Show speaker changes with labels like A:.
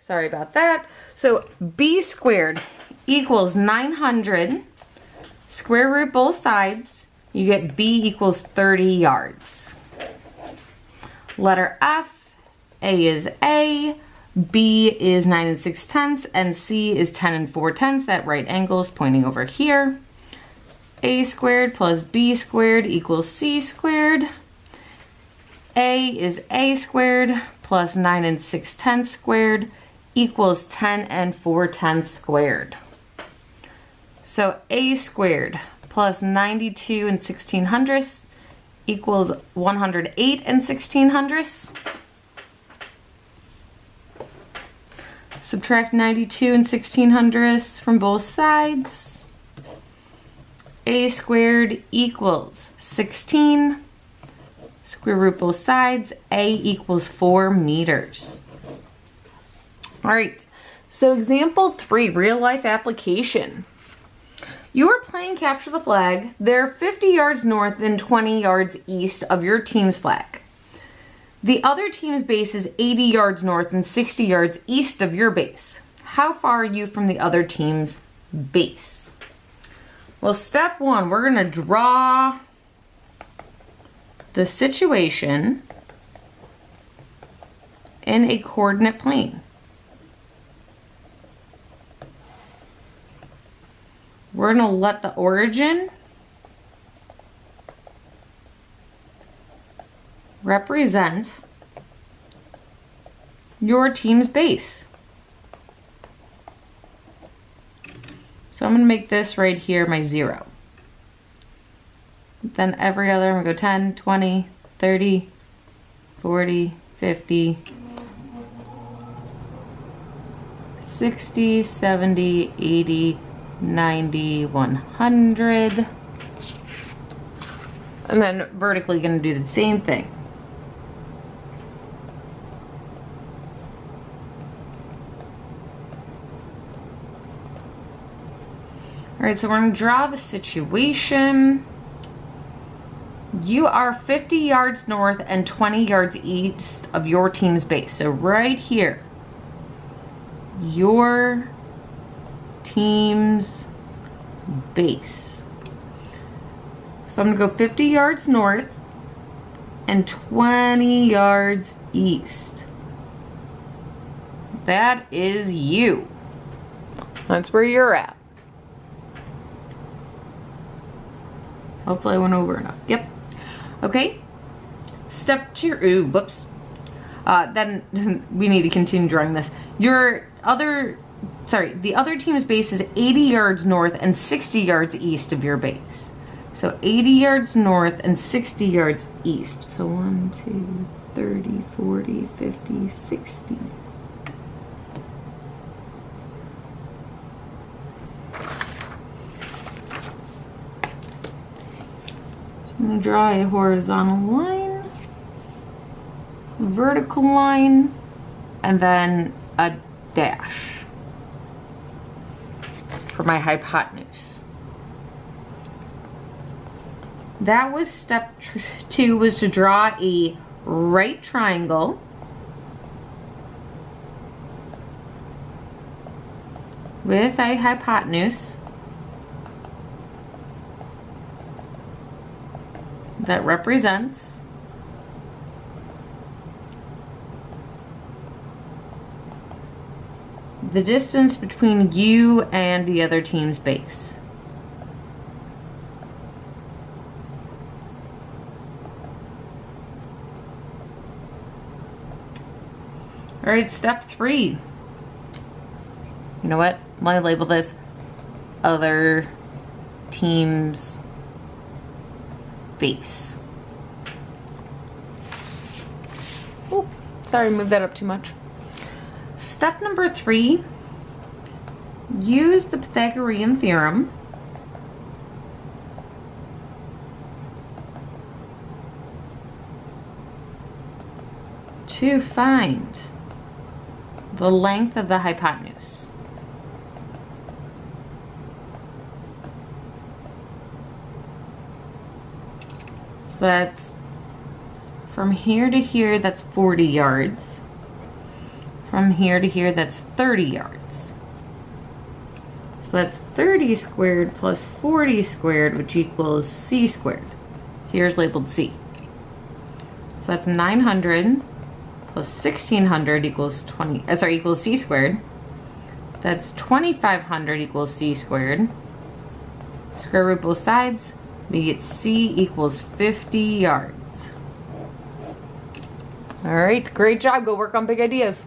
A: sorry about that. So b squared equals 900. Square root both sides. You get b equals 30 yards. Letter F, A is A, B is 9 6/10, and C is 10 4/10 at right angles pointing over here. A squared plus B squared equals C squared. A is A squared plus 9 6/10 squared equals 10 4/10 squared. So A squared plus 92 1600 equals 108 1600. Subtract 92 1600 from both sides. A squared equals 16. Square root both sides. A equals 4 meters. All right, so example 3, real life application. You are playing capture the flag. They're 50 yards north and 20 yards east of your team's flag. The other team's base is 80 yards north and 60 yards east of your base. How far are you from the other team's base? Well, step 1, we're going to draw the situation in a coordinate plane. We're going to let the origin represent your team's base. So I'm going to make this right here my 0. Then every other, I'm going to go 10, 20, 30, 40, 50, 60, 70, 80, 90, 100. And then vertically going to do the same thing. All right, so we're going to draw the situation. You are 50 yards north and 20 yards east of your team's base. So right here, your team's base. So I'm going to go 50 yards north and 20 yards east. That is you. That's where you're at. Hopefully I went over enough. Yep. Okay. Step 2. Ooh, whoops. Then we need to continue drawing this. The other team's base is 80 yards north and 60 yards east of your base. So 80 yards north and 60 yards east. So 1, 2, 30, 40, 50, 60. I'm going to draw a horizontal line, a vertical line, and then a dash for my hypotenuse. That was step 2, was to draw a right triangle with a hypotenuse that represents the distance between you and the other team's base. All right, step 3. You know what? Let me label this other team's base. Ooh, sorry, moved that up too much. Step number 3, use the Pythagorean theorem to find the length of the hypotenuse. So that's from here to here, that's 40 yards. From here to here, that's 30 yards. So that's 30 squared plus 40 squared, which equals c squared. Here's labeled c. So that's 900 plus 1600 equals equals c squared. That's 2500 equals c squared. Square root both sides. We get c equals 50 yards. All right, great job. Go work on big ideas.